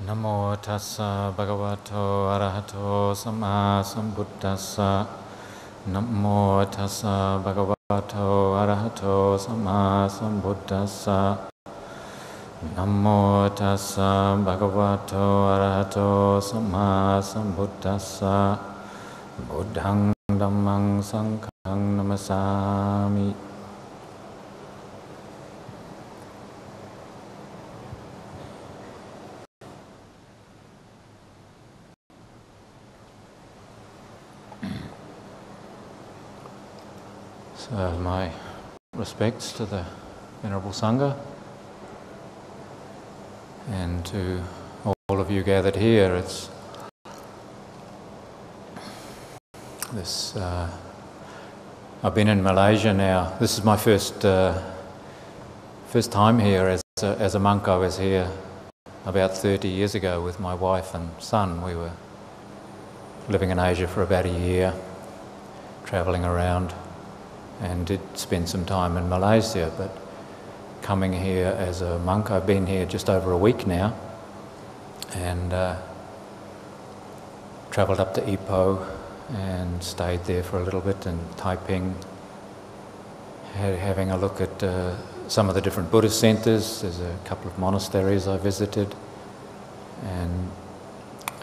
Namo tassa bhagavato arahato samma sambuddhassa. Namo tassa bhagavato arahato samma sambuddhassa. Namo tassa bhagavato arahato samma sambuddhassa. Buddhang dhammang sanghang namasami. So my respects to the Venerable Sangha and to all of you gathered here. It's this. I've been in Malaysia now. This is my first time here as a monk. I was here about 30 years ago with my wife and son. We were living in Asia for about a year, travelling around, and did spend some time in Malaysia, but coming here as a monk, I've been here just over a week now, and travelled up to Ipoh and stayed there for a little bit in Taiping, having a look at some of the different Buddhist centres. There's a couple of monasteries I visited and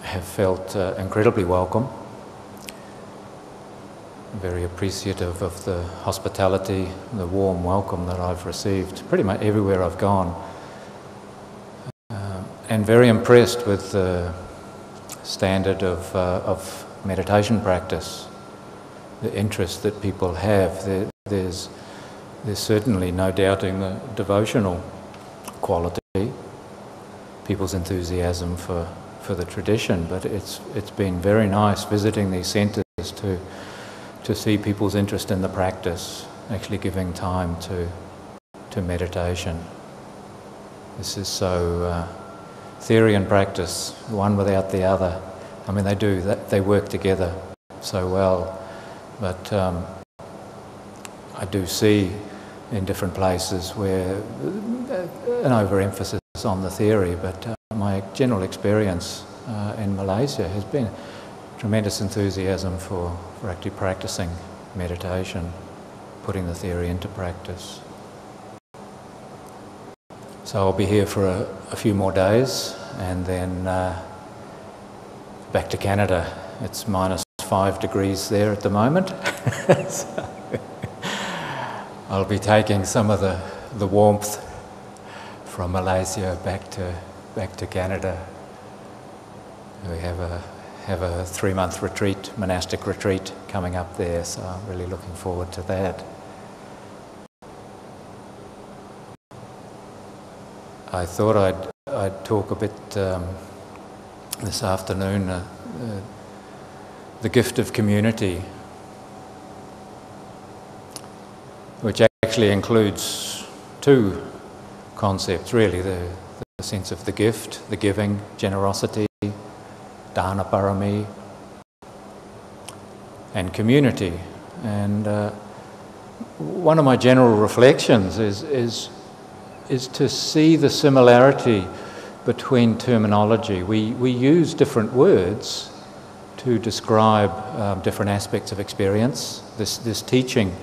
have felt incredibly welcome. Very appreciative of the hospitality, the warm welcome that I've received pretty much everywhere I've gone, and very impressed with the standard of meditation practice, the interest that people have. There's certainly no doubting the devotional quality, people's enthusiasm for the tradition, but it's been very nice visiting these centres to see people's interest in the practice, actually giving time to meditation. This is so theory and practice, one without the other. I mean, they work together so well, but I do see in different places where an overemphasis on the theory, but my general experience in Malaysia has been tremendous enthusiasm for actually practicing meditation, putting the theory into practice. So I'll be here for a few more days and then back to Canada. It's -5 degrees there at the moment. So I'll be taking some of the warmth from Malaysia back to Canada. We have a 3-month retreat, monastic retreat coming up there, so I'm really looking forward to that. I thought I'd talk a bit this afternoon, the gift of community, which actually includes two concepts really, the sense of the gift, the giving, generosity, dana parami, and community. And one of my general reflections is to see the similarity between terminology. We use different words to describe different aspects of experience. This teaching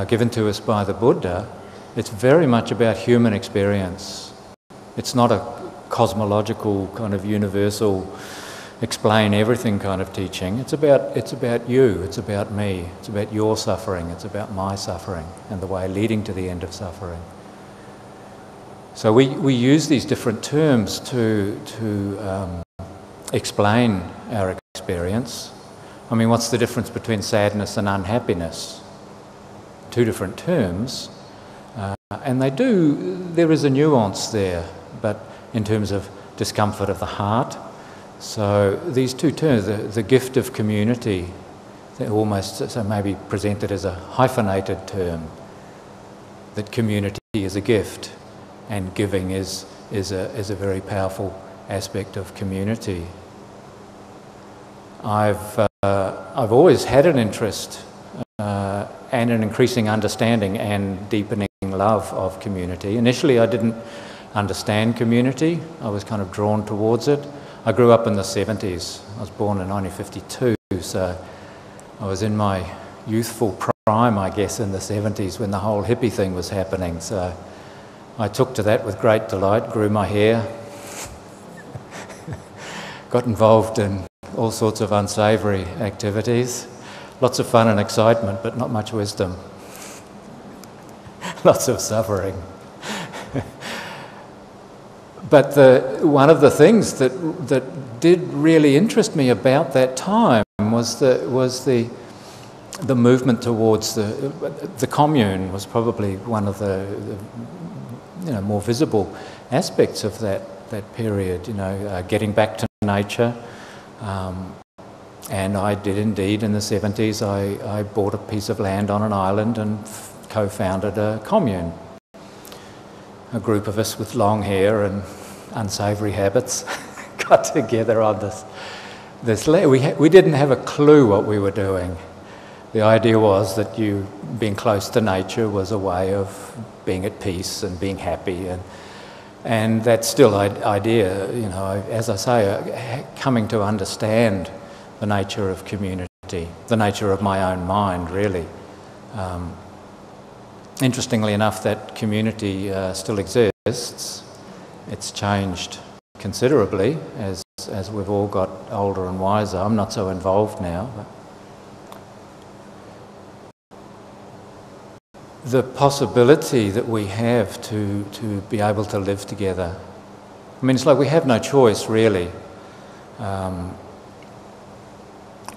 given to us by the Buddha, it's very much about human experience. It's not a cosmological kind of universal explain everything kind of teaching. It's about you, it's about me, it's about your suffering, it's about my suffering and the way leading to the end of suffering. So we use these different terms to explain our experience. I mean, what's the difference between sadness and unhappiness? Two different terms, and there is a nuance there, but in terms of discomfort of the heart. So these two terms, the gift of community, they're almost so maybe presented as a hyphenated term, that community is a gift and giving is a very powerful aspect of community. I've always had an interest and an increasing understanding and deepening love of community. Initially I didn't understand community. I was kind of drawn towards it. I grew up in the 70s. I was born in 1952, so I was in my youthful prime, I guess, in the 70s when the whole hippie thing was happening. So I took to that with great delight, grew my hair, got involved in all sorts of unsavoury activities. Lots of fun and excitement, but not much wisdom. Lots of suffering. But one of the things that did really interest me about that time was the movement towards the commune. Was probably one of the more visible aspects of that period. Getting back to nature. And I did indeed in the 70s. I bought a piece of land on an island and co-founded a commune. A group of us with long hair and unsavoury habits got together on this land. We didn't have a clue what we were doing. The idea was that being close to nature was a way of being at peace and being happy, and that's still idea. As I say, coming to understand the nature of community, the nature of my own mind, really. Interestingly enough, that community still exists. It's changed considerably as we've all got older and wiser. I'm not so involved now. But the possibility that we have to be able to live together. I mean, it's like we have no choice, really.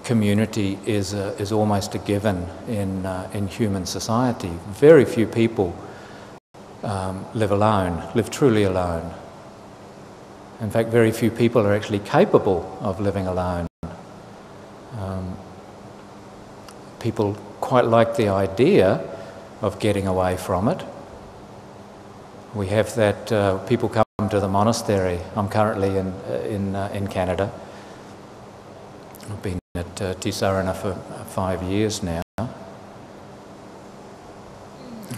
Community is almost a given in human society. Very few people live truly alone. In fact, very few people are actually capable of living alone. People quite like the idea of getting away from it. We have that people come to the monastery. I'm currently in Canada. I've been at Tisarana for 5 years now.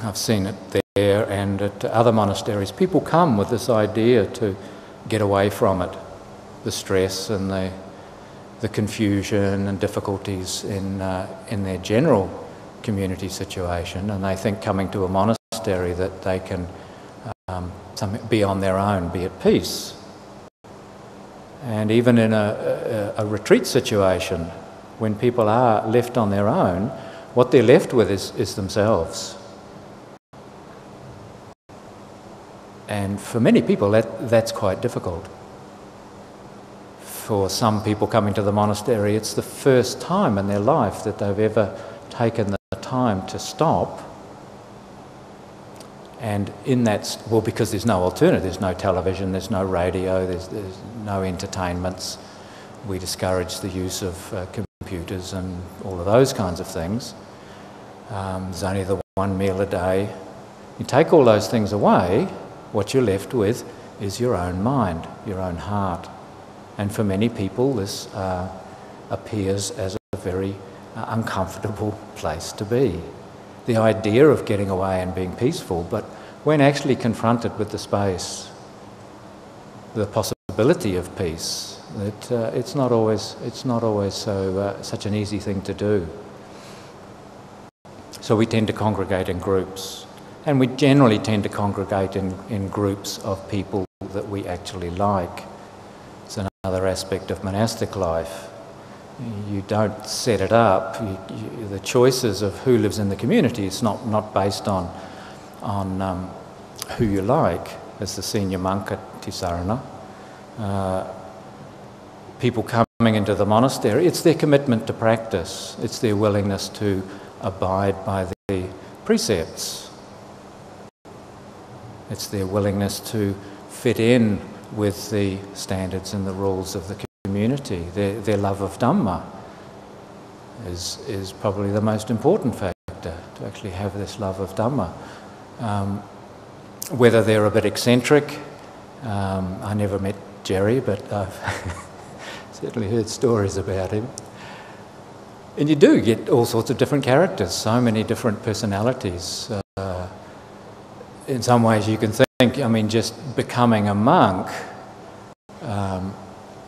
I've seen it there and at other monasteries. People come with this idea to get away from it, the stress and the confusion and difficulties in their general community situation, and they think coming to a monastery that they can be on their own, be at peace. And even in a retreat situation, when people are left on their own, what they're left with is themselves. And for many people, that's quite difficult. For some people coming to the monastery, it's the first time in their life that they've ever taken the time to stop. And in that, because there's no alternative, there's no television, there's no radio, there's no entertainments. We discourage the use of computers and all of those kinds of things. There's only the one meal a day. You take all those things away, what you're left with is your own mind, your own heart. And for many people, this appears as a very uncomfortable place to be. The idea of getting away and being peaceful, but when actually confronted with the space, the possibility of peace, that it's not always such an easy thing to do. So we tend to congregate in groups, and we generally tend to congregate in groups of people that we actually like. It's another aspect of monastic life. You don't set it up. The choices of who lives in the community, it's not based on who you like. As the senior monk at Tisarana, people coming into the monastery, it's their commitment to practice. It's their willingness to abide by the precepts. It's their willingness to fit in with the standards and the rules of the community. Their love of Dhamma is probably the most important factor, to actually have this love of Dhamma. Whether they're a bit eccentric, I never met Jerry, but I've certainly heard stories about him. And you do get all sorts of different characters, so many different personalities. In some ways you can think I mean, just becoming a monk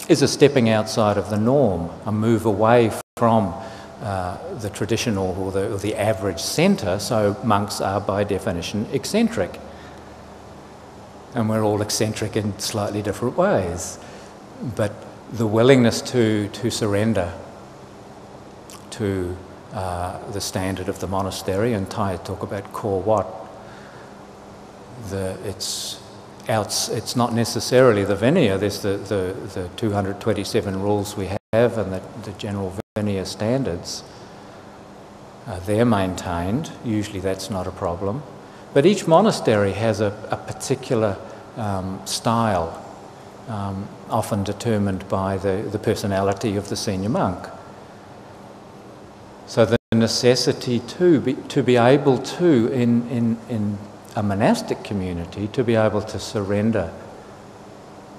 is a stepping outside of the norm, a move away from the traditional or the average centre. So monks are by definition eccentric. And we're all eccentric in slightly different ways. But the willingness to surrender to the standard of the monastery, and Thai talk about core wat, it's not necessarily the Vinaya. There's the 227 rules we have and the general Vinaya standards. They're maintained. Usually that's not a problem. But each monastery has a particular style, often determined by the personality of the senior monk. So the necessity to be able to, in a monastic community, to be able to surrender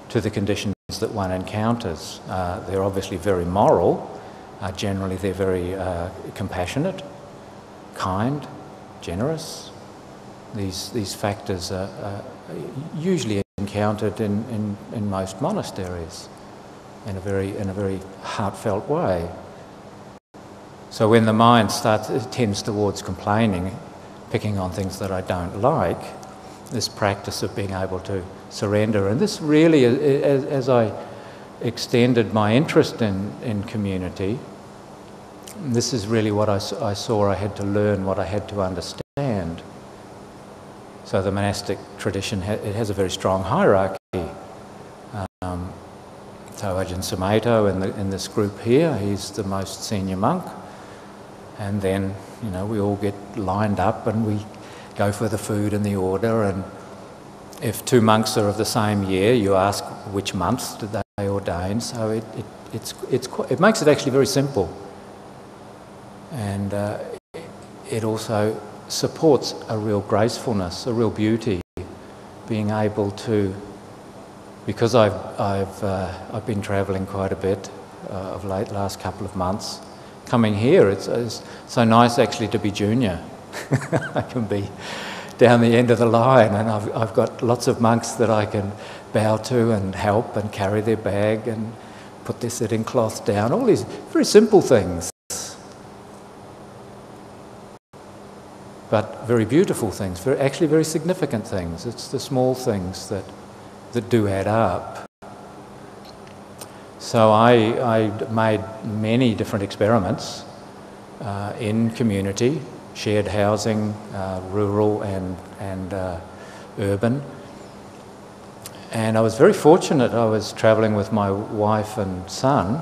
to the conditions that one encounters. They're obviously very moral. Generally they're very compassionate, kind, generous. These factors are usually encountered in most monasteries in a very heartfelt way. So when the mind tends towards complaining, picking on things that I don't like, this practice of being able to surrender, and this really, as I extended my interest in community, this is really what I saw I had to learn, what I had to understand. So the monastic tradition, it has a very strong hierarchy. So Ajahn Siripanyo in this group here, he's the most senior monk. And then, you know, we all get lined up and we go for the food and the order. And if two monks are of the same year, you ask which months did they ordain. So it makes it actually very simple. And it also supports a real gracefulness, a real beauty, being able to, because I've been travelling quite a bit of late, last couple of months. Coming here, it's so nice actually to be junior. I can be down the end of the line, and I've got lots of monks that I can bow to and help and carry their bag and put their sitting cloth down. All these very simple things, but very beautiful things. Actually, very significant things. It's the small things that do add up. So I made many different experiments in community, shared housing, rural and urban. And I was very fortunate. I was travelling with my wife and son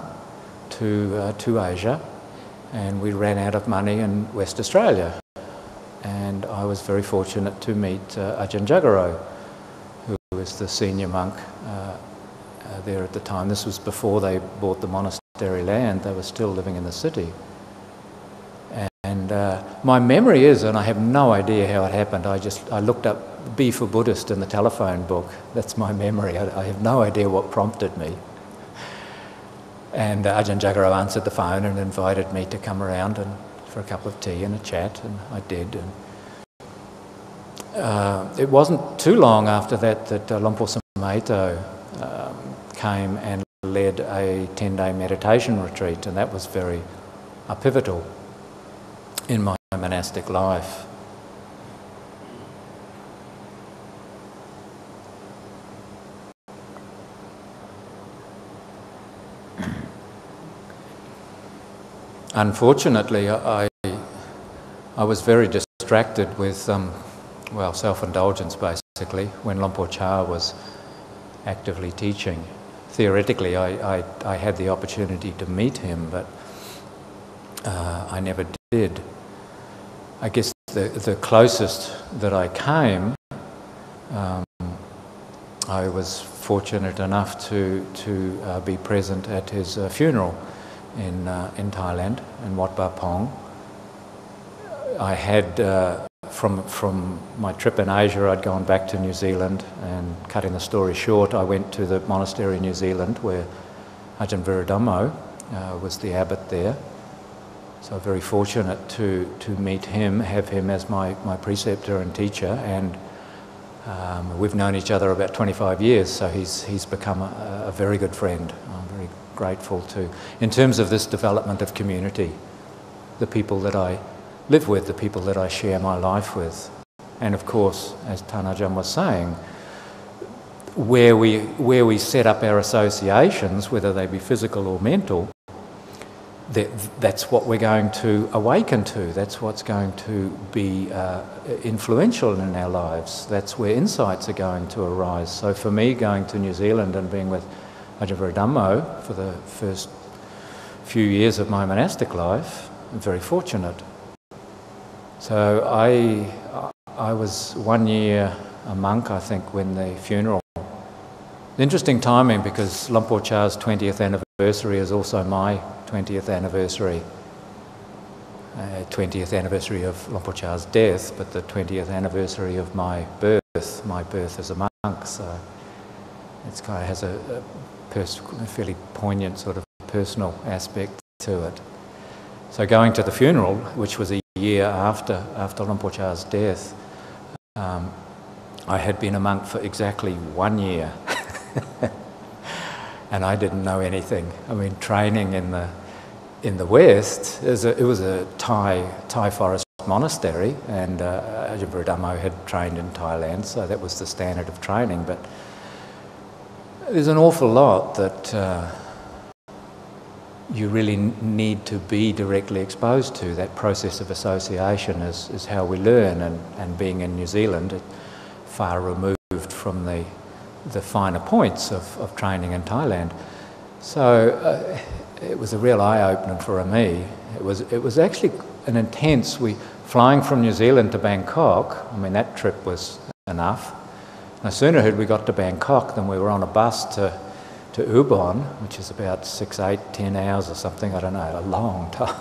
to Asia, and we ran out of money in West Australia. And I was very fortunate to meet Ajahn Jagaro, who was the senior monk there at the time. This was before they bought the monastery land. They were still living in the city. And my memory is, and I have no idea how it happened, I looked up B for Buddhist in the telephone book. That's my memory. I have no idea what prompted me. And Ajahn Jagaro answered the phone and invited me to come around and for a cup of tea and a chat, and I did. And it wasn't too long after that Luong Por Chah came and led a 10-day meditation retreat, and that was very pivotal in my monastic life. Unfortunately, I was very distracted with, self-indulgence basically, when Luong Por Chah was actively teaching. Theoretically, I had the opportunity to meet him, but I never did. I guess the closest that I came, I was fortunate enough to be present at his funeral in Thailand, in Wat Ba Pong. I had, from my trip in Asia, I'd gone back to New Zealand, and cutting the story short, I went to the monastery in New Zealand where Ajahn Dhamma was the abbot there. So very fortunate to meet him, have him as my preceptor and teacher, and We've known each other about 25 years, so he's become a very good friend. I'm very grateful to. In terms of this development of community, the people that I live with, the people that I share my life with. And of course, as Tan Ajahn was saying, where we set up our associations, whether they be physical or mental, that's what we're going to awaken to. That's what's going to be influential in our lives. That's where insights are going to arise. So for me, going to New Zealand and being with Ajahn Dhammam for the first few years of my monastic life, I'm very fortunate. So I was 1 year a monk, I think, when the funeral. Interesting timing, because Luong Por Chah's 20th anniversary is also my 20th anniversary. 20th anniversary of Luong Por Chah's death, but the 20th anniversary of my birth as a monk. So it's kind of has a fairly poignant sort of personal aspect to it. So going to the funeral, which was a year after Luong Por Chah's death, I had been a monk for exactly 1 year. And I didn't know anything. I mean, training in the West, it was a Thai forest monastery, and Ajahn Dhammam had trained in Thailand, so that was the standard of training. But there's an awful lot that you really need to be directly exposed to. That process of association is how we learn, and being in New Zealand, far removed from the finer points of training in Thailand. So it was a real eye-opener for me. It was actually an intense, flying from New Zealand to Bangkok, I mean, that trip was enough. No sooner had we got to Bangkok than we were on a bus to Ubon, which is about 6, 8, 10 hours or something, I don't know, a long time.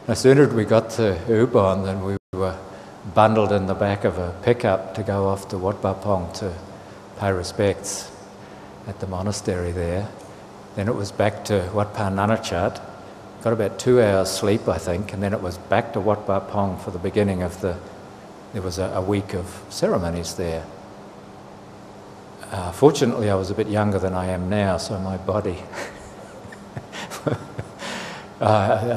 No sooner had we got to Ubon than we were bundled in the back of a pickup to go off to Wat Pah Pong to pay respects at the monastery there. Then it was back to Wat Pah Nanachat, got about 2 hours sleep I think, and then it was back to Wat Pah Pong for the beginning of there was a week of ceremonies there. Fortunately I was a bit younger than I am now, so my body, I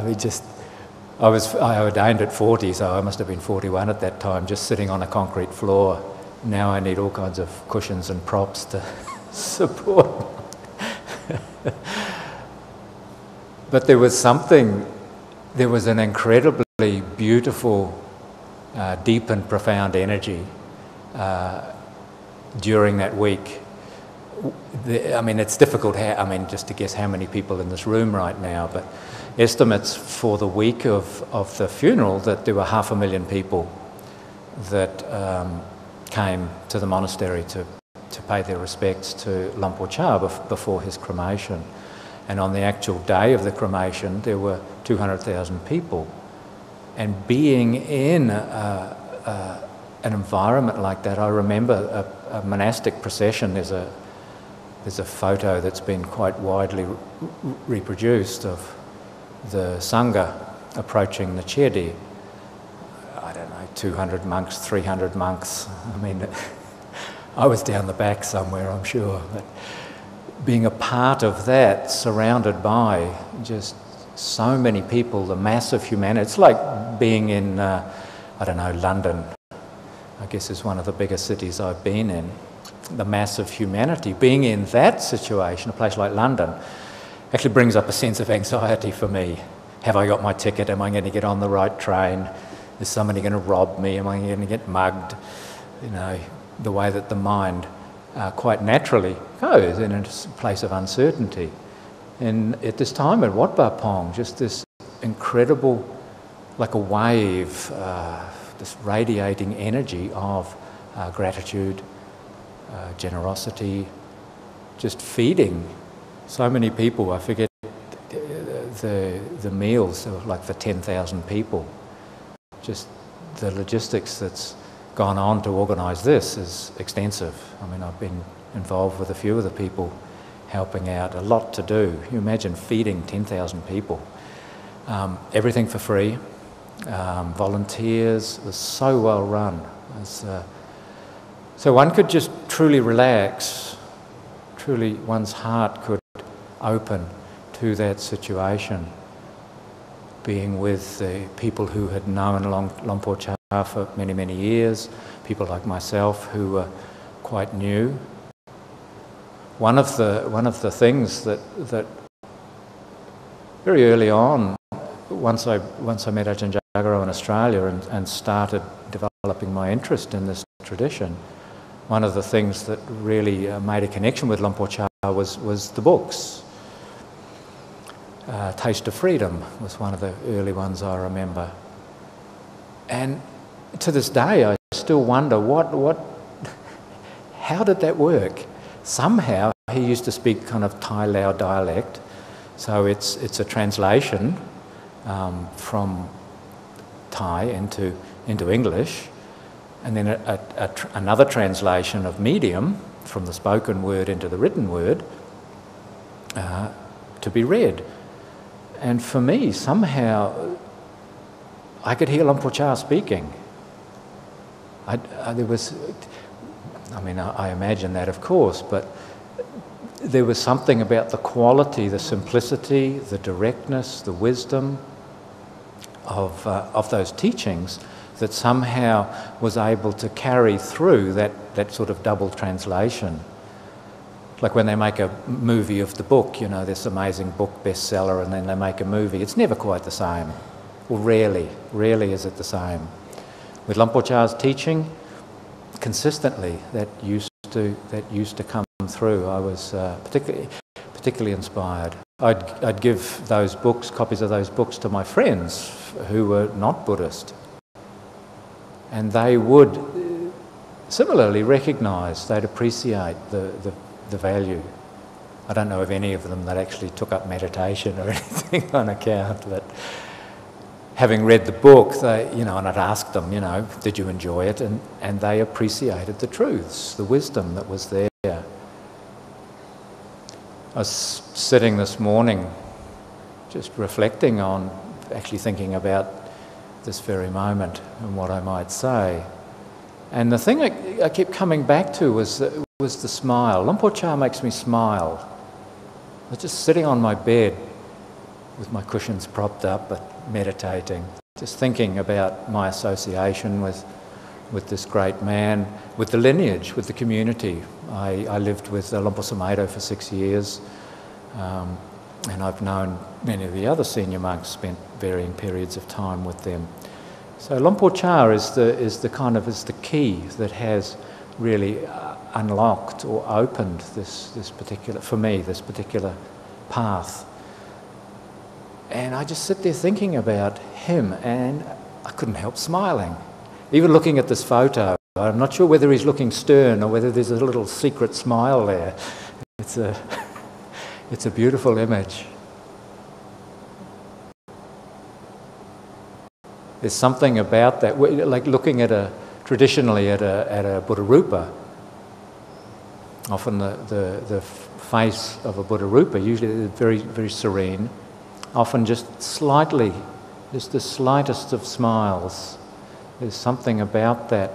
ordained at 40, so I must have been 41 at that time, just sitting on a concrete floor. Now I need all kinds of cushions and props to support. But there was an incredibly beautiful, deep and profound energy during that week. I mean, it's difficult, just to guess how many people in this room right now, but estimates for the week of the funeral that there were 500,000 people that came to the monastery to pay their respects to Luong Por Chah before his cremation. And on the actual day of the cremation, there were 200,000 people. And being in an environment like that, I remember a monastic procession. There's a photo that's been quite widely reproduced of the Sangha approaching the Chedi. I don't know, 200 monks, 300 monks. I mean, I was down the back somewhere, I'm sure. But being a part of that, surrounded by just so many people, the mass of humanity. It's like being in, London, I guess is one of the biggest cities I've been in. The mass of humanity. Being in that situation, a place like London, actually brings up a sense of anxiety for me. Have I got my ticket? Am I going to get on the right train? Is somebody going to rob me? Am I going to get mugged? You know, the way that the mind quite naturally goes in a place of uncertainty. And at this time at Wat Pah Pong, just this incredible, like a wave, this radiating energy of gratitude, generosity, just feeding so many people. I forget the meals, like for 10,000 people. Just the logistics that's gone on to organise this is extensive. I mean, I've been involved with a few of the people helping out, a lot to do. You imagine feeding 10,000 people. Everything for free, volunteers, it was so well run. It was, So one could just truly relax, truly one's heart could open to that situation, being with the people who had known Luong Por Chah for many, many years, people like myself who were quite new. One of the things that very early on, once I met Ajahn Jagaro in Australia and started developing my interest in this tradition, one of the things that really made a connection with Luong Por Chah was the books. Taste of Freedom was one of the early ones I remember. And to this day I still wonder how did that work? Somehow he used to speak kind of Thai Lao dialect, so it's a translation from Thai into English, and then another translation of medium from the spoken word into the written word to be read. And for me, somehow, I could hear Luong Por Chah speaking. I imagine that, of course, but there was something about the quality, the simplicity, the directness, the wisdom of those teachings that somehow was able to carry through that sort of double translation. Like when they make a movie of the book, you know, this amazing book bestseller, and then they make a movie. It's never quite the same, or rarely is it the same. With Luong Por Chah's teaching, consistently that used to come through. I was particularly inspired. I'd give those books, copies of those books, to my friends who were not Buddhist, and they would similarly recognise, they'd appreciate the value. I don't know of any of them that actually took up meditation or anything on account, but having read the book, they, you know, and I'd ask them, you know, did you enjoy it? And they appreciated the truths, the wisdom that was there. I was sitting this morning just reflecting on, actually thinking about this very moment and what I might say. And the thing I kept coming back to was the smile. Luong Por Chah makes me smile. I was just sitting on my bed with my cushions propped up, but meditating, just thinking about my association with this great man, with the lineage, with the community. I lived with Luong Por Sumedho for 6 years, and I've known many of the other senior monks, spent varying periods of time with them. So Luong Por Chah is the key that has really unlocked or opened this particular path. And I just sit there thinking about him, and I couldn't help smiling. Even looking at this photo, I'm not sure whether he's looking stern or whether there's a little secret smile there. It's a beautiful image. There's something about that, like looking traditionally at a Buddha Rupa. Often the face of a Buddha Rupa, usually very, very serene, often just the slightest of smiles. There's something about that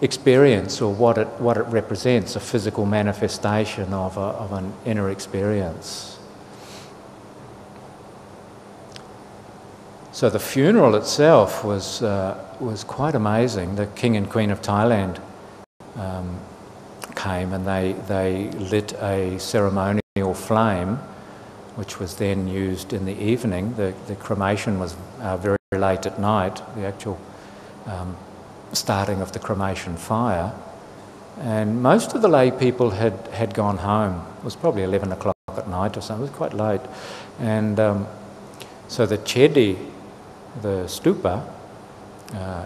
experience, or what it represents, a physical manifestation of an inner experience. So the funeral itself was quite amazing. The King and Queen of Thailand came, and they lit a ceremonial flame, which was then used in the evening. The cremation was very late at night, the actual starting of the cremation fire. And most of the lay people had gone home. It was probably 11 o'clock at night or something. It was quite late. And so the chedi, the stupa,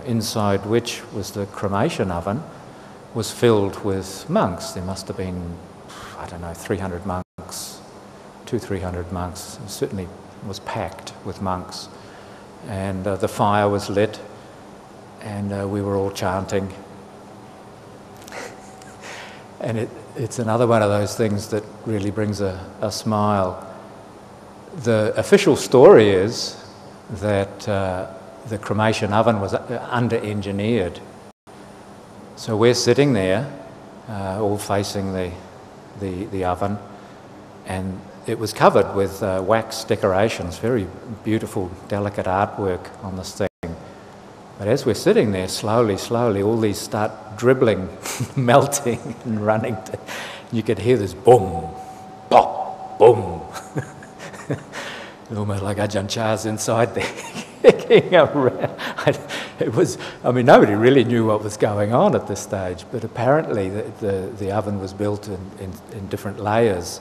inside which was the cremation oven, was filled with monks. There must have been, 300 monks, 200-300 monks. It certainly was packed with monks. And the fire was lit, and we were all chanting. And it's another one of those things that really brings a smile. The official story is that the cremation oven was under-engineered So we're sitting there, all facing the oven, and it was covered with wax decorations, very beautiful, delicate artwork on this thing. But as we're sitting there, slowly, all these start dribbling, melting and running. You could hear this boom, pop, boom. Almost like Ajahn Chah's inside there, kicking around. Nobody really knew what was going on at this stage, but apparently the oven was built in different layers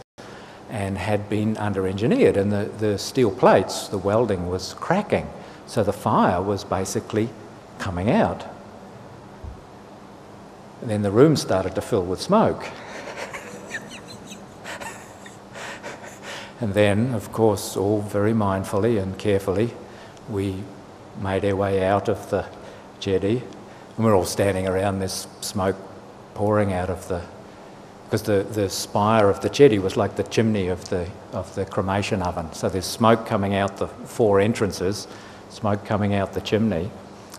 and had been under-engineered, and the steel plates, the welding was cracking, so the fire was basically coming out. And then the room started to fill with smoke. And then, of course, all very mindfully and carefully, we made our way out of the jetty, and we're all standing around this smoke pouring out of because the spire of the jetty was like the chimney of the cremation oven. So there's smoke coming out the 4 entrances, smoke coming out the chimney.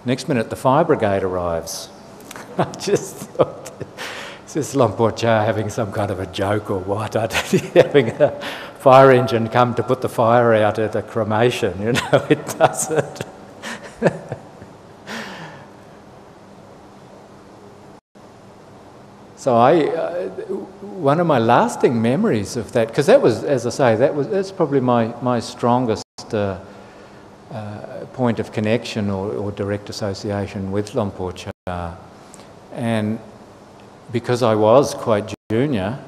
Next minute, the fire brigade arrives. I just thought, is this Luong Por Chah having some kind of a joke or what? Having a fire engine come to put the fire out at a cremation, it doesn't. So one of my lasting memories of that, because that was, as I say, that's probably my strongest point of connection or direct association with Luong Por Chah. And because I was quite junior,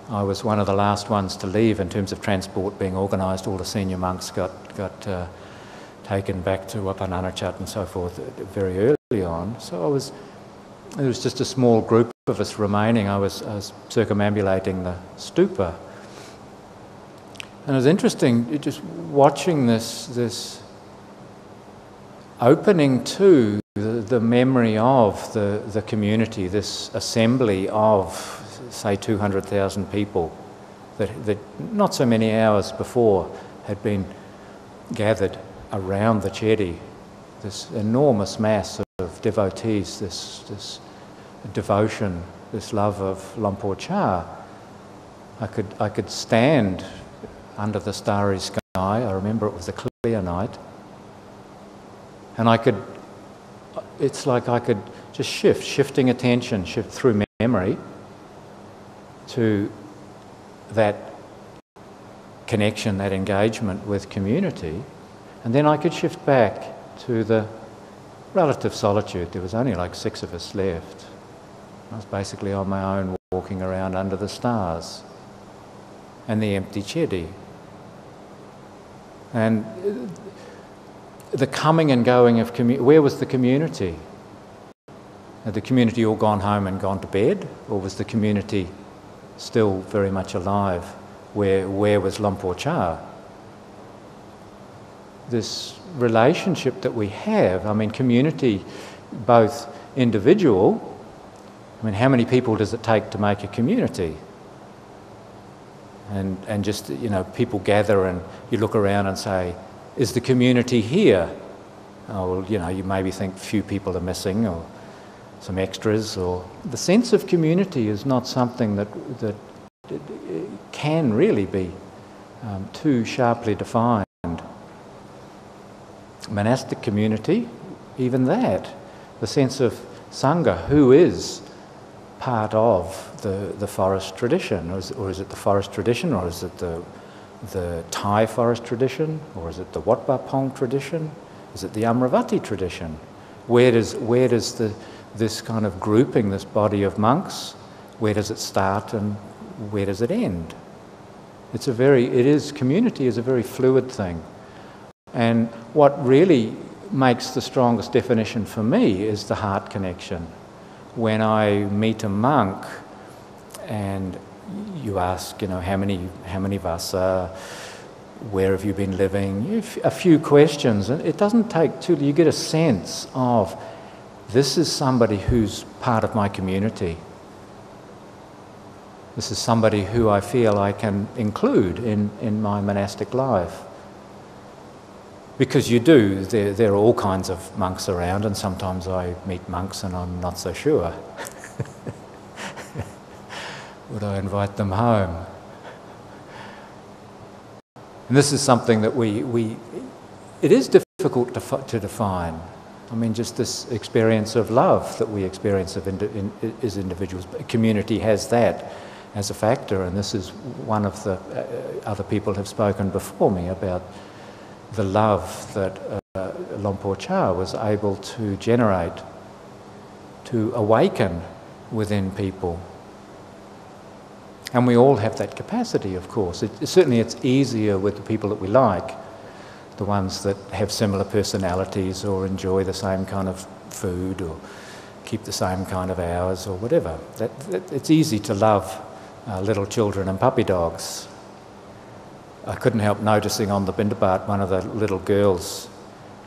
I was one of the last ones to leave in terms of transport being organised. All the senior monks got taken back to Wapananachat and so forth very early on. So there was just a small group of us remaining. I was circumambulating the stupa. And it was interesting just watching this opening to the memory of the community, this assembly of, say, 200,000 people that not so many hours before had been gathered around the Chedi, this enormous mass of devotees, this devotion, this love of Luong Por Chah. I could stand under the starry sky. I remember it was a clear night. And it's like I could just shifting attention, shift through memory to that connection, that engagement with community. And then I could shift back to the relative solitude. There was only like 6 of us left. I was basically on my own, walking around under the stars and the empty Chedi. And the coming and going of community, where was the community? Had the community all gone home and gone to bed? Or was the community still very much alive? Where was Luong Por Chah? This relationship that we have, community, both individual, how many people does it take to make a community? And just, people gather and you look around and say, is the community here? Oh, well, you maybe think few people are missing or some extras, or the sense of community is not something that can really be too sharply defined. Monastic community, even that, the sense of Sangha, who is part of the forest tradition, or is it the forest tradition, or is it the Thai forest tradition, or is it the Wat Pah Pong tradition? Is it the Amravati tradition? Where does this kind of grouping, this body of monks, where does it start and where does it end? Community is a very fluid thing. And what really makes the strongest definition for me is the heart connection. When I meet a monk and you ask, how many vasa, where have you been living? A few questions, and it doesn't take too. You get a sense of this is somebody who's part of my community. This is somebody who I feel I can include in my monastic life. Because you do, there are all kinds of monks around, and sometimes I meet monks and I'm not so sure. Would I invite them home? And this is something that it is difficult to define. I mean, just this experience of love that we experience as individuals. Community has that as a factor, and this is one of the other people have spoken before me about the love that Luong Por Chah was able to generate, to awaken within people. And we all have that capacity, of course. Certainly it's easier with the people that we like, the ones that have similar personalities or enjoy the same kind of food or keep the same kind of hours or whatever. It's easy to love little children and puppy dogs. I couldn't help noticing on the Bindabat, one of the little girls,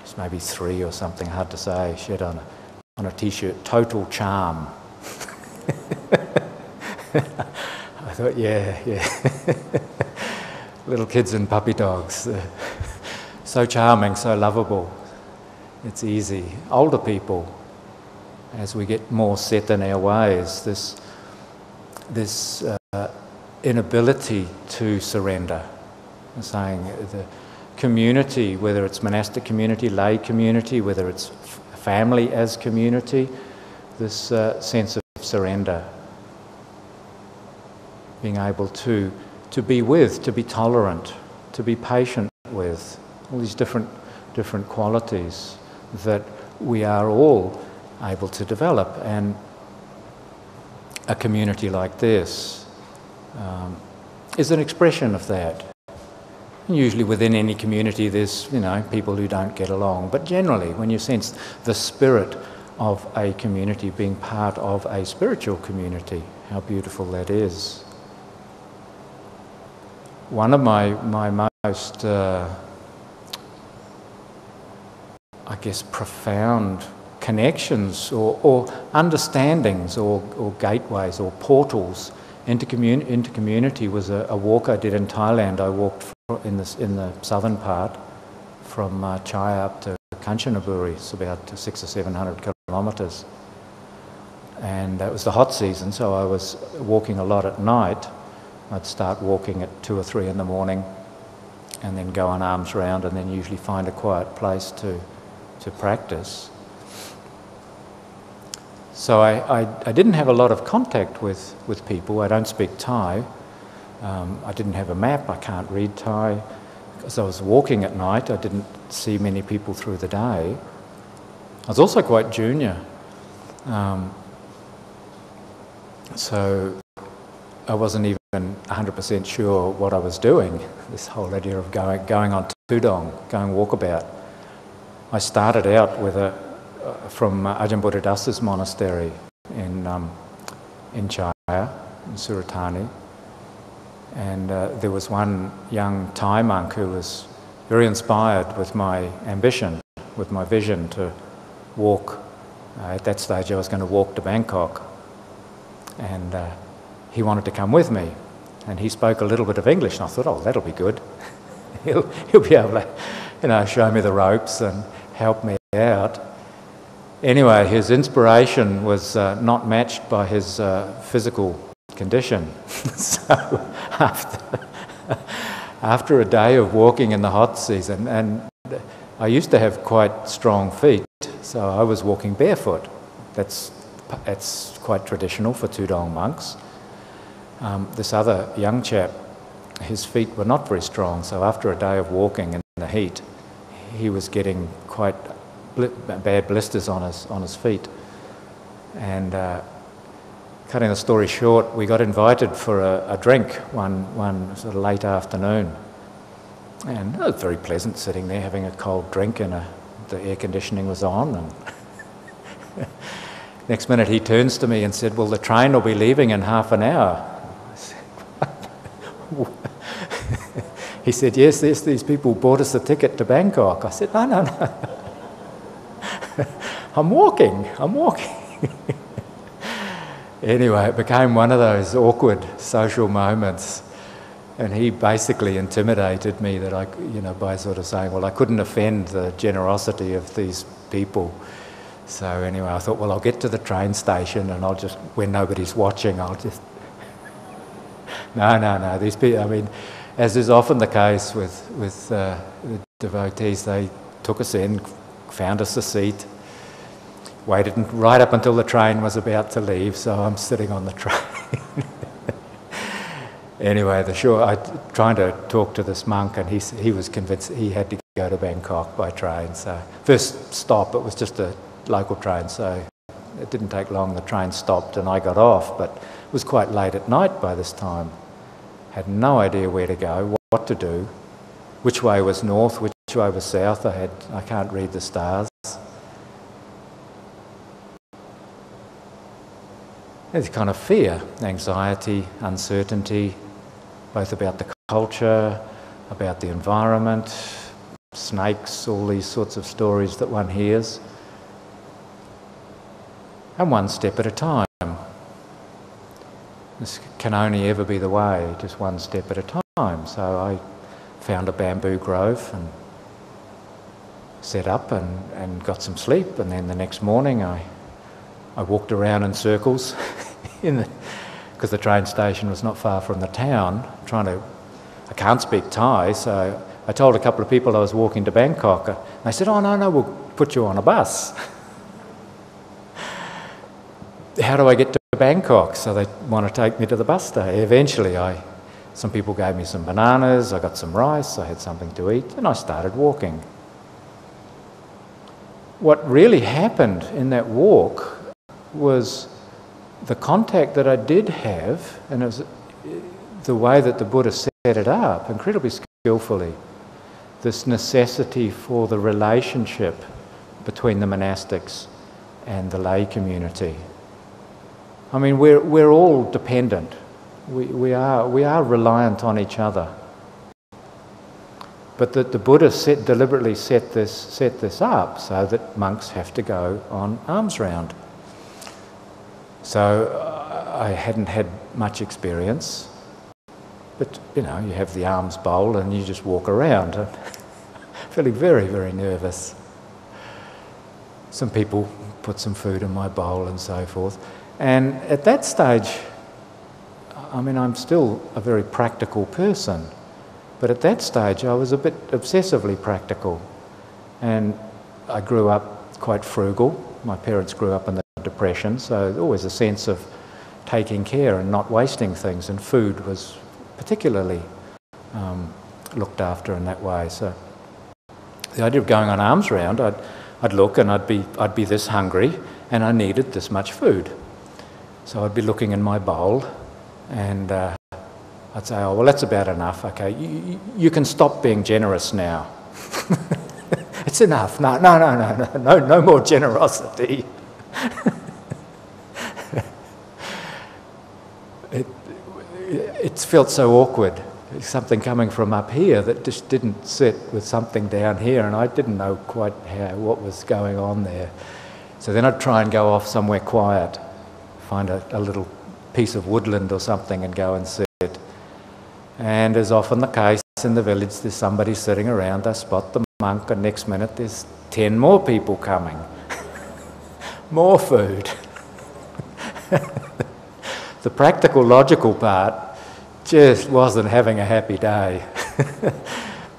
she's maybe 3 or something, hard to say, she had on a t-shirt, "Total Charm." I thought, yeah. Little kids and puppy dogs. So charming, so lovable. It's easy. Older people, as we get more set in our ways, this inability to surrender. I'm saying the community, whether it's monastic community, lay community, whether it's family as community, this sense of surrender. Being able to be with, to be tolerant, to be patient with, all these different qualities that we are all able to develop. And a community like this is an expression of that. And usually within any community there's, people who don't get along, but generally when you sense the spirit of a community being part of a spiritual community, how beautiful that is. One of my most, profound connections or understandings or gateways or portals into community was a walk I did in Thailand. I walked in the southern part from Chai up to Kanchanaburi. It's about 600 or 700 kilometres. And it was the hot season, so I was walking a lot at night. I'd start walking at 2 or 3 in the morning and then go an arm's round and then usually find a quiet place to practice. So I didn't have a lot of contact with people. I don't speak Thai. I didn't have a map. I can't read Thai. Because I was walking at night, I didn't see many people through the day. I was also quite junior. So I wasn't even 100% sure what I was doing, this whole idea of going on tudong, going walkabout. I started out from Ajahn Buddhist's monastery in Chaya, in Suratani, and there was one young Thai monk who was very inspired with my ambition, with my vision to walk. At that stage I was going to walk to Bangkok, and he wanted to come with me, and he spoke a little bit of English, and I thought, oh, that'll be good. he'll be able to, show me the ropes and help me out. Anyway, his inspiration was not matched by his physical condition. So after a day of walking in the hot season, and I used to have quite strong feet, so I was walking barefoot. That's quite traditional for tudong monks. This other young chap, his feet were not very strong, so after a day of walking in the heat, he was getting quite bad blisters on his feet. And cutting the story short, we got invited for a drink one sort of late afternoon, and it was very pleasant sitting there having a cold drink, and the air conditioning was on. And next minute he turns to me and said, "Well, the train will be leaving in half an hour." He said, "Yes, these people bought us a ticket to Bangkok." I said, No. I'm walking. Anyway, it became one of those awkward social moments. And he basically intimidated me that by sort of saying, well, I couldn't offend the generosity of these people. So anyway, I thought, well, I'll get to the train station and I'll just, when nobody's watching, I'll just... No, these people, I mean, as is often the case with the devotees, they took us in, found us a seat, waited right up until the train was about to leave, so I'm sitting on the train. Anyway, trying to talk to this monk, and he was convinced he had to go to Bangkok by train. So first stop, it was just a local train, so it didn't take long. The train stopped and I got off, but it was quite late at night by this time. Had no idea where to go, what to do, which way was north, which way was south. I can't read the stars. There's kind of fear, anxiety, uncertainty, both about the culture, about the environment, snakes, all these sorts of stories that one hears. And one step at a time. This can only ever be the way, just one step at a time. So I found a bamboo grove and set up and got some sleep, and then the next morning I walked around in circles because the train station was not far from the town, I can't speak Thai, so I told a couple of people I was walking to Bangkok. They said, oh, no, we'll put you on a bus. How do I get to Bangkok? So they want to take me to the bus station. Eventually, some people gave me some bananas, I got some rice, I had something to eat, and I started walking. What really happened in that walk was the contact that I did have, and it was the way that the Buddha set it up, incredibly skillfully, this necessity for the relationship between the monastics and the lay community. I mean, we're all dependent. We are reliant on each other. But the Buddha deliberately set this up so that monks have to go on alms round. So I hadn't had much experience, but you have the alms bowl and you just walk around, feeling very, very nervous. Some people put some food in my bowl and so forth. And at that stage, I mean, I'm still a very practical person, but at that stage I was a bit obsessively practical. And I grew up quite frugal. My parents grew up in the Depression, so always a sense of taking care and not wasting things, and food was particularly looked after in that way. So the idea of going on alms round, I'd look and I'd be this hungry and I needed this much food. So I'd be looking in my bowl and I'd say, oh, well, that's about enough. Okay, you can stop being generous now. It's enough. No more generosity. It felt so awkward. Something coming from up here that just didn't sit with something down here, and I didn't know quite what was going on there. So then I'd try and go off somewhere quiet, find a little piece of woodland or something and go and sit. And as often the case in the village, there's somebody sitting around, I spot the monk, and next minute there's 10 more people coming. More food. The practical, logical part just wasn't having a happy day.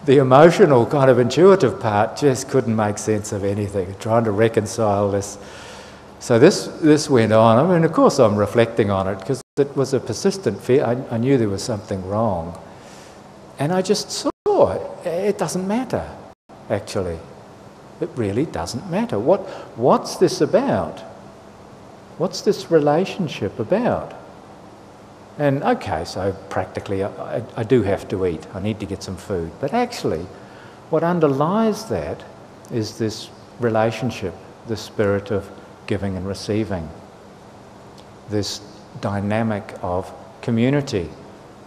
The emotional, kind of intuitive part just couldn't make sense of anything, trying to reconcile this. So this went on. I mean, of course I'm reflecting on it because it was a persistent fear. I knew there was something wrong. And I just saw it doesn't matter, actually. It really doesn't matter. What's this about? What's this relationship about? And okay, so practically I do have to eat. I need to get some food. But actually, what underlies that is this relationship, the spirit of giving and receiving, this dynamic of community.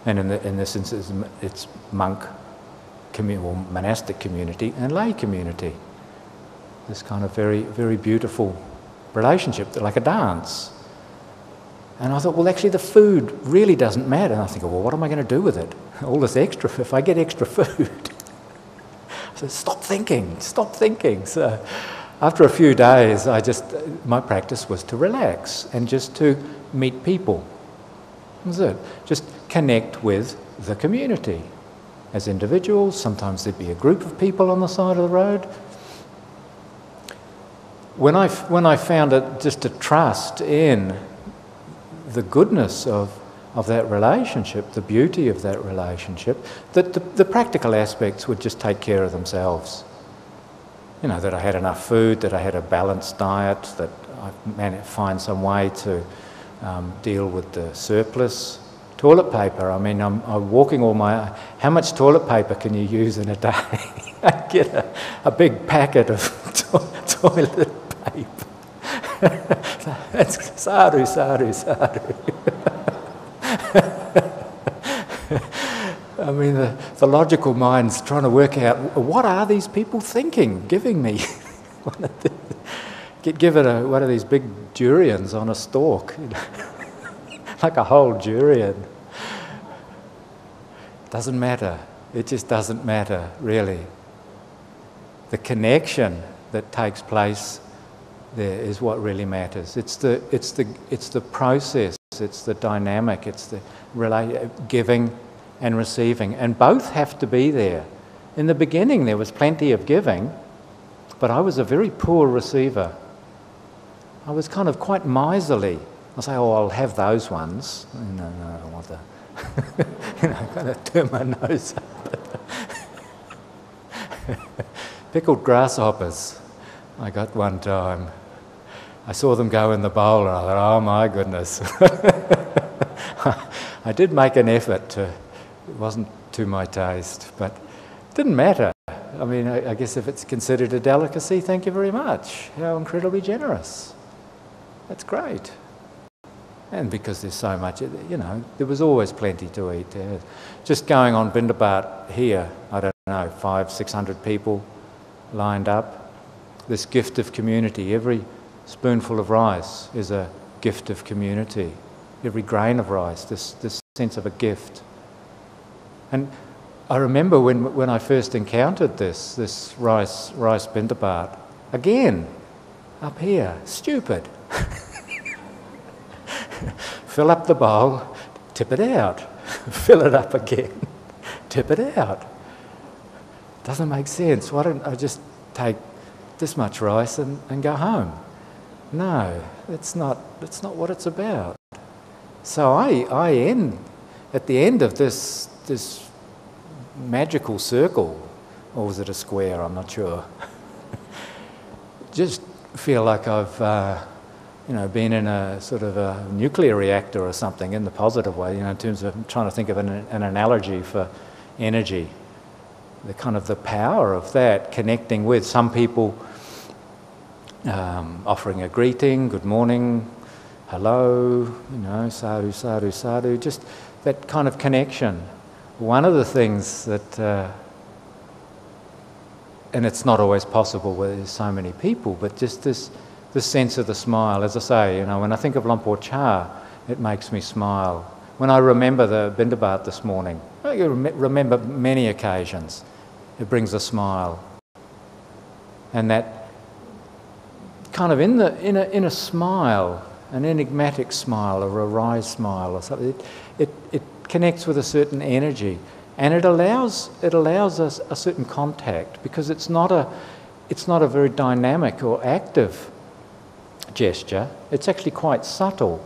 And in this instance, it's monk or monastic community and lay community. This kind of very, very beautiful relationship, like a dance. And I thought, well, actually the food really doesn't matter. And I think, well, what am I going to do with it? All this extra, if I get extra food. I said, stop thinking. So after a few days, my practice was to relax and just to meet people. That's it. Just connect with the community. As individuals, sometimes there'd be a group of people on the side of the road. When I found it just to trust in the goodness of that relationship, the beauty of that relationship, that the practical aspects would just take care of themselves. You know, that I had enough food, that I had a balanced diet, that I managed to find some way to deal with the surplus. Toilet paper, I mean, I'm walking how much toilet paper can you use in a day? I get a big packet of toilet paper. That's sadhu. I mean, the logical mind's trying to work out, what are these people thinking, giving me? Give it one of these big durians on a stalk, you know? Like a whole durian. Doesn't matter. It just doesn't matter, really. The connection that takes place there is what really matters. It's the process. It's the dynamic. It's the giving and receiving, and both have to be there. In the beginning, there was plenty of giving, but I was a very poor receiver. I was kind of quite miserly. I'll say, oh, I'll have those ones. No, I don't want that. You know, kind of turn my nose up. Pickled grasshoppers, I got one time. I saw them go in the bowl and I thought, oh my goodness. I did make an effort. It wasn't to my taste, but it didn't matter. I mean, I guess if it's considered a delicacy, thank you very much. How incredibly generous. That's great. And because there's so much, you know, there was always plenty to eat there. Just going on Bindabat here, I don't know, 500-600 people lined up. This gift of community, every spoonful of rice is a gift of community. Every grain of rice, this sense of a gift. And I remember when I first encountered this rice bindabat, again, up here, stupid. Fill up the bowl, tip it out. Fill it up again, tip it out. Doesn't make sense. Why don't I just take this much rice and go home? No, that's not what it's about. So I end at the end of this magical circle, or was it a square? I'm not sure. Just feel like I've been in a sort of a nuclear reactor or something, in the positive way, in terms of trying to think of an analogy for energy. The kind of the power of that, connecting with some people, offering a greeting, good morning, hello, sadhu, sadhu, sadhu, just that kind of connection. One of the things that, and it's not always possible where there's so many people, but just this sense of the smile. As I say, when I think of Luong Por Chah, it makes me smile. When I remember the Bindabat this morning, I remember many occasions, it brings a smile. And that kind of in a smile, an enigmatic smile or a wry smile or something, it connects with a certain energy, and it allows us a certain contact, because it's not a very dynamic or active gesture. It's actually quite subtle,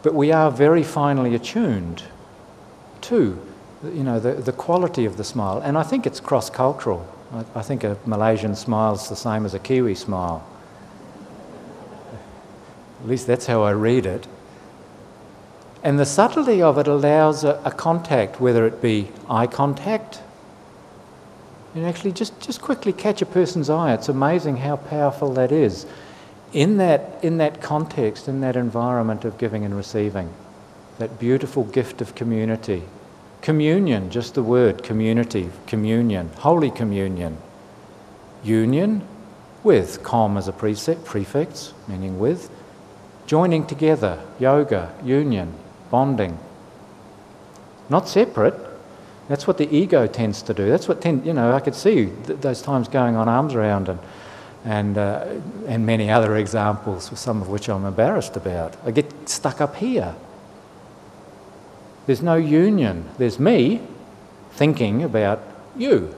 but we are very finely attuned to the quality of the smile. And I think it's cross-cultural. I think a Malaysian smile's the same as a Kiwi smile. At least that's how I read it. And the subtlety of it allows a contact, whether it be eye contact. Actually just quickly catch a person's eye. It's amazing how powerful that is. In that context, in that environment of giving and receiving, that beautiful gift of community. Communion, just the word, community, communion, holy communion. Union with, com as a prefix, meaning with, joining together, yoga, union, bonding. Not separate. That's what the ego tends to do. That's what I could see those times going on arms around and many other examples, some of which I'm embarrassed about. I get stuck up here. There's no union. There's me thinking about you.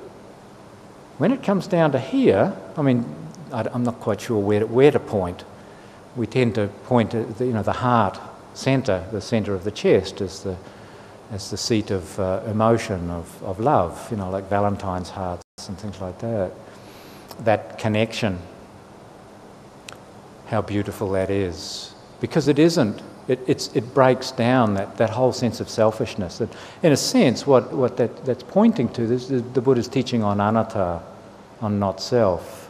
When it comes down to here, I mean, I'm not quite sure where to point. We tend to point at the heart centre, the centre of the chest, as the seat of emotion, of love, like Valentine's hearts and things like that. That connection, how beautiful that is. Because it isn't. It breaks down that whole sense of selfishness. That, in a sense, what that's pointing to is the Buddha's teaching on anatta, on not self.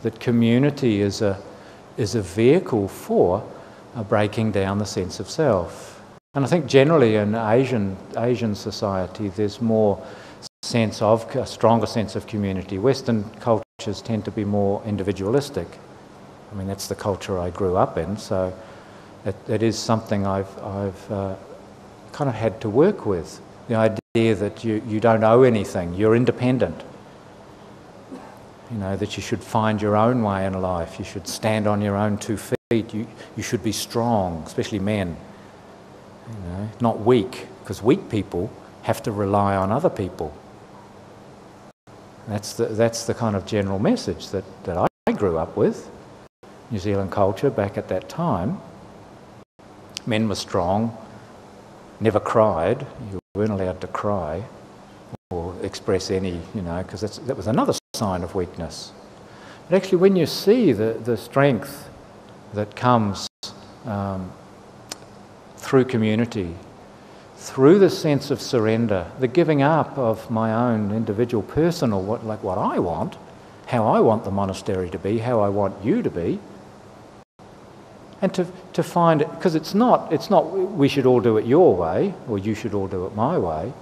That community is a vehicle for breaking down the sense of self. And I think generally in Asian society there's more a stronger sense of community. Western cultures tend to be more individualistic. I mean, that's the culture I grew up in, so it is something I've kind of had to work with. The idea that you don't owe anything, you're independent. That you should find your own way in life, you should stand on your own 2 feet, you should be strong, especially men. Not weak, because weak people have to rely on other people. That's the kind of general message that I grew up with. New Zealand culture back at that time. Men were strong, never cried. You weren't allowed to cry or express any, because that was another sign of weakness. But actually, when you see the strength that comes through community, through the sense of surrender, the giving up of my own individual personal, what I want, how I want the monastery to be, how I want you to be, and to find it, because it's not we should all do it your way or you should all do it my way.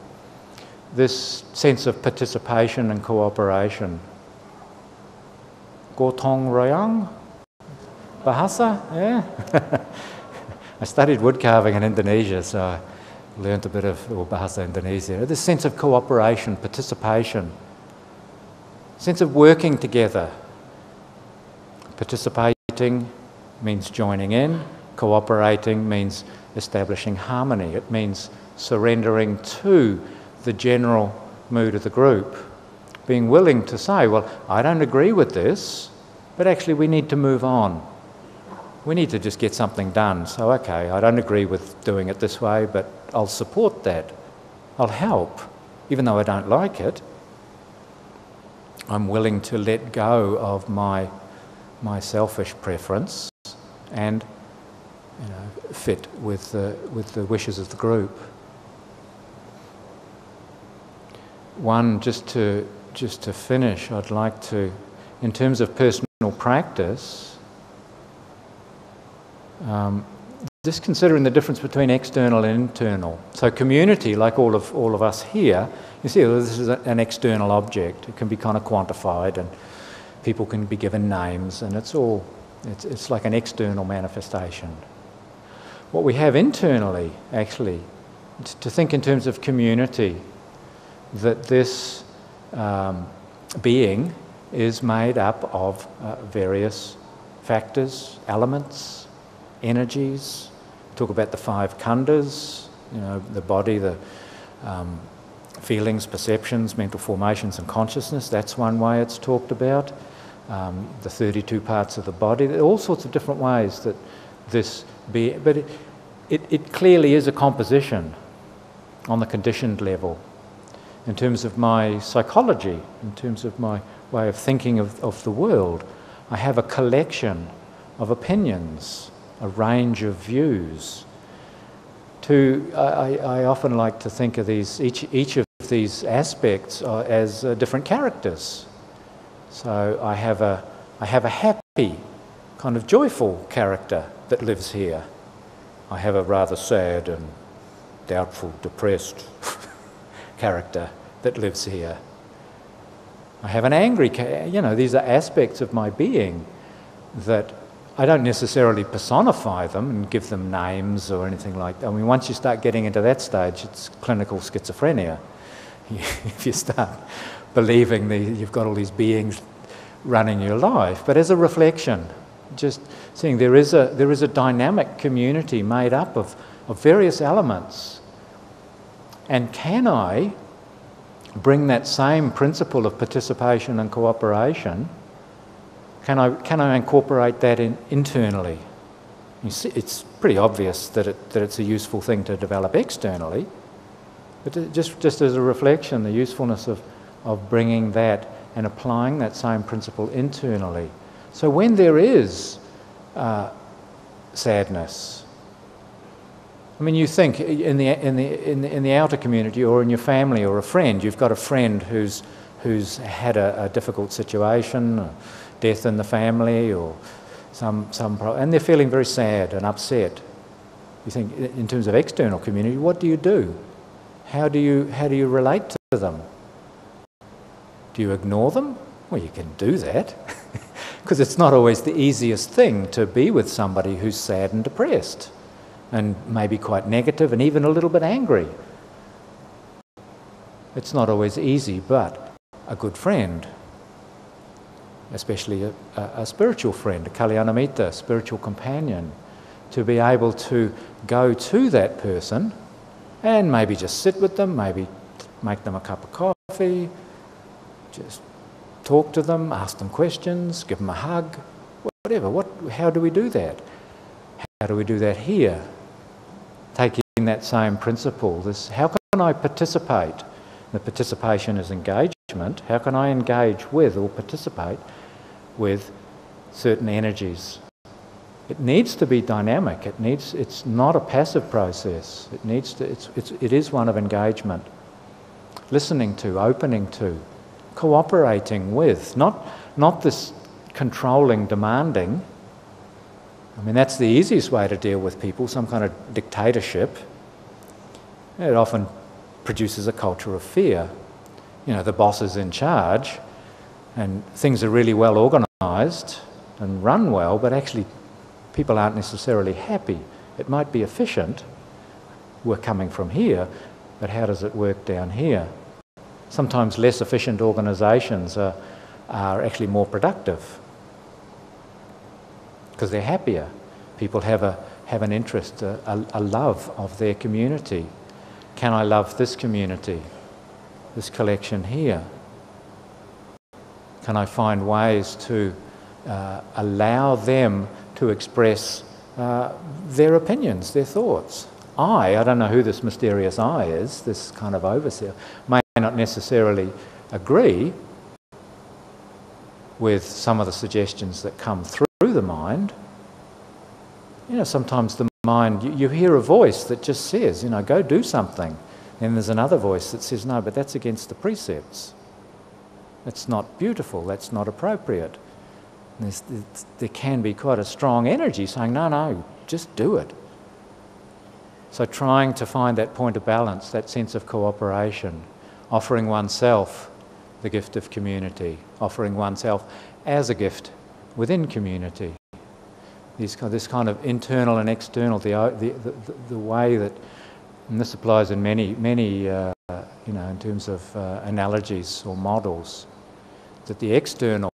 This sense of participation and cooperation. Gotong royong? Bahasa? Yeah. I studied wood carving in Indonesia, so I learnt a bit of Bahasa Indonesia. This sense of cooperation, participation, sense of working together. Participating means joining in, cooperating means establishing harmony. It means surrendering to the general mood of the group, being willing to say, well, I don't agree with this, but actually we need to move on. We need to just get something done. So, okay, I don't agree with doing it this way, but I'll support that. I'll help, even though I don't like it. I'm willing to let go of my selfish preference and fit with the wishes of the group. Just to finish, I'd like to, in terms of personal practice, just considering the difference between external and internal. So community, like all of us here, you see, this is an external object. It can be kind of quantified, and people can be given names, and it's like an external manifestation. What we have internally, actually, to think in terms of community, that this being is made up of various factors, elements, energies. Talk about the 5 khandhas, the body, the feelings, perceptions, mental formations and consciousness. That's one way it's talked about. The 32 parts of the body. There are all sorts of different ways that this being, but it clearly is a composition on the conditioned level. In terms of my psychology, in terms of my way of thinking of the world, I have a collection of opinions, a range of views. I often like to think of these, each of these aspects as different characters. So I have a happy, kind of joyful character that lives here. I have a rather sad and doubtful, depressed character that lives here. I have an angry, these are aspects of my being that I don't necessarily personify them and give them names or anything like that. I mean, once you start getting into that stage, it's clinical schizophrenia. If you start believing you've got all these beings running your life. But as a reflection, just seeing there is a dynamic community made up of various elements. And can I bring that same principle of participation and cooperation, can I incorporate that internally? You see, it's pretty obvious that it's a useful thing to develop externally, but just as a reflection, the usefulness of bringing that and applying that same principle internally. So when there is sadness, I mean, you think in the outer community or in your family or a friend, you've got a friend who's had a difficult situation, death in the family or and they're feeling very sad and upset. You think in terms of external community, what do? How do you relate to them? Do you ignore them? Well, you can do that because it's not always the easiest thing to be with somebody who's sad and depressed and maybe quite negative and even a little bit angry. It's not always easy, but a good friend, especially a spiritual friend, a kalyanamitta, spiritual companion, to be able to go to that person and maybe just sit with them, maybe make them a cup of coffee, just talk to them, ask them questions, give them a hug, whatever. How do we do that? How do we do that here? Taking that same principle, how can I participate? The participation is engagement. How can I engage with or participate with certain energies? It needs to be dynamic. It's not a passive process. It is one of engagement. Listening to, opening to, cooperating with, not this controlling, demanding. I mean, that's the easiest way to deal with people, some kind of dictatorship. It often produces a culture of fear. You know, the boss is in charge and things are really well organised and run well, but actually people aren't necessarily happy. It might be efficient, we're coming from here, but how does it work down here? Sometimes less efficient organisations are actually more productive because they're happier. People have an interest, a love of their community. Can I love this community, this collection here? Can I find ways to allow them to express their opinions, their thoughts? I don't know who this mysterious I is, this kind of overseer, may not necessarily agree with some of the suggestions that come through the mind. You know, sometimes the mind, you hear a voice that just says, you know, go do something. Then there's another voice that says, no, but that's against the precepts. That's not beautiful, that's not appropriate. There can be quite a strong energy saying, no, just do it. So trying to find that point of balance, that sense of cooperation, offering oneself the gift of community, offering oneself as a gift within community. This kind of internal and external, the way that, and this applies in many in terms of analogies or models, that the external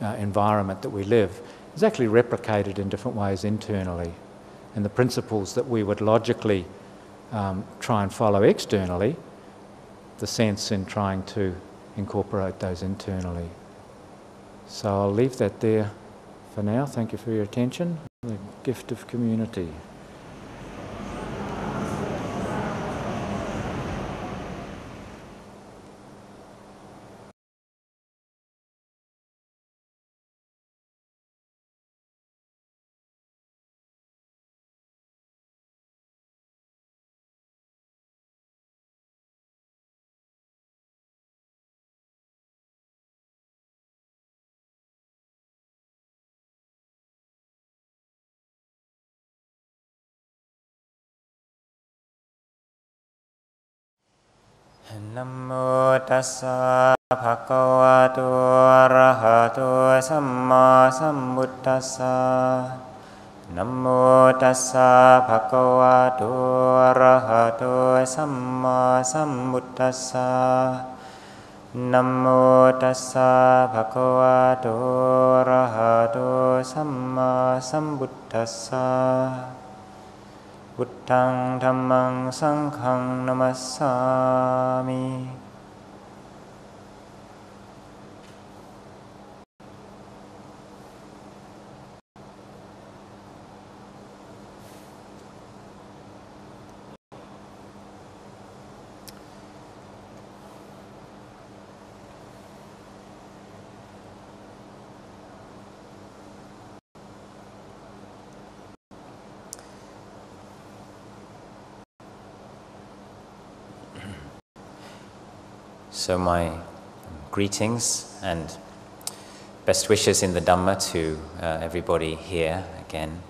environment that we live is actually replicated in different ways internally. And the principles that we would logically try and follow externally, the sense in trying to incorporate those internally. So I'll leave that there for now. Thank you for your attention. The gift of community. Namo tassa Bhagavato Arahato Samma Sambuddhassa. Namo tassa bhagavato arahato samma sambuddhassa. Namo tassa bhagavato arahato samma sambuddhassa. Buddhang dhammang sanghang namassami. So my greetings and best wishes in the Dhamma to everybody here again.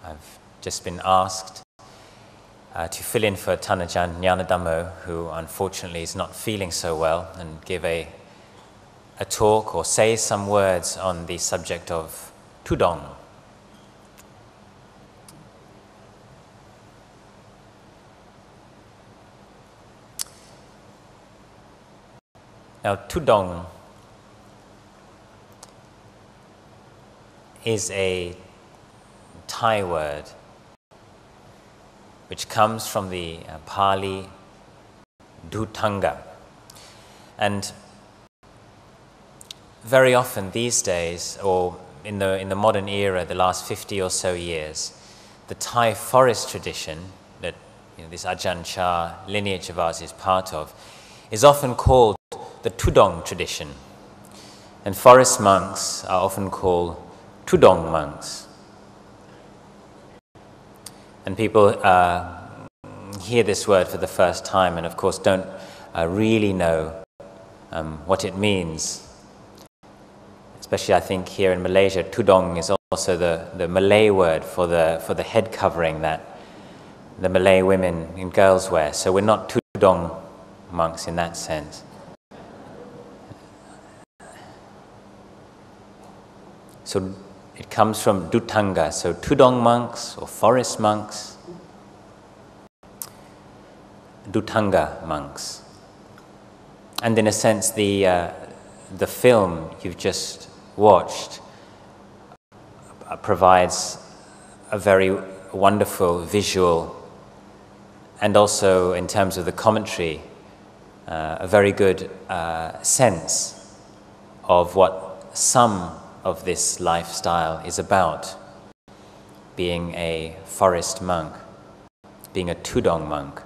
I've just been asked to fill in for Tan Ajahn Dhammo, who unfortunately is not feeling so well, and give a talk or say some words on the subject of tudong. Now, tudong is a Thai word which comes from the Pali dhutanga. And very often these days, or in the modern era, the last 50 or so years, the Thai forest tradition that this Ajahn Chah lineage of ours is part of, is often called the tudong tradition, and forest monks are often called tudong monks. And people hear this word for the first time and of course don't really know what it means. Especially I think here in Malaysia, tudong is also the Malay word for the head covering that the Malay women and girls wear. So we're not tudong monks in that sense. So it comes from dhutanga, so tudong monks or forest monks, dhutanga monks. And in a sense, the film you've just watched provides a very wonderful visual, and also in terms of the commentary, a very good sense of what some of this lifestyle is about, being a forest monk, being a tudong monk.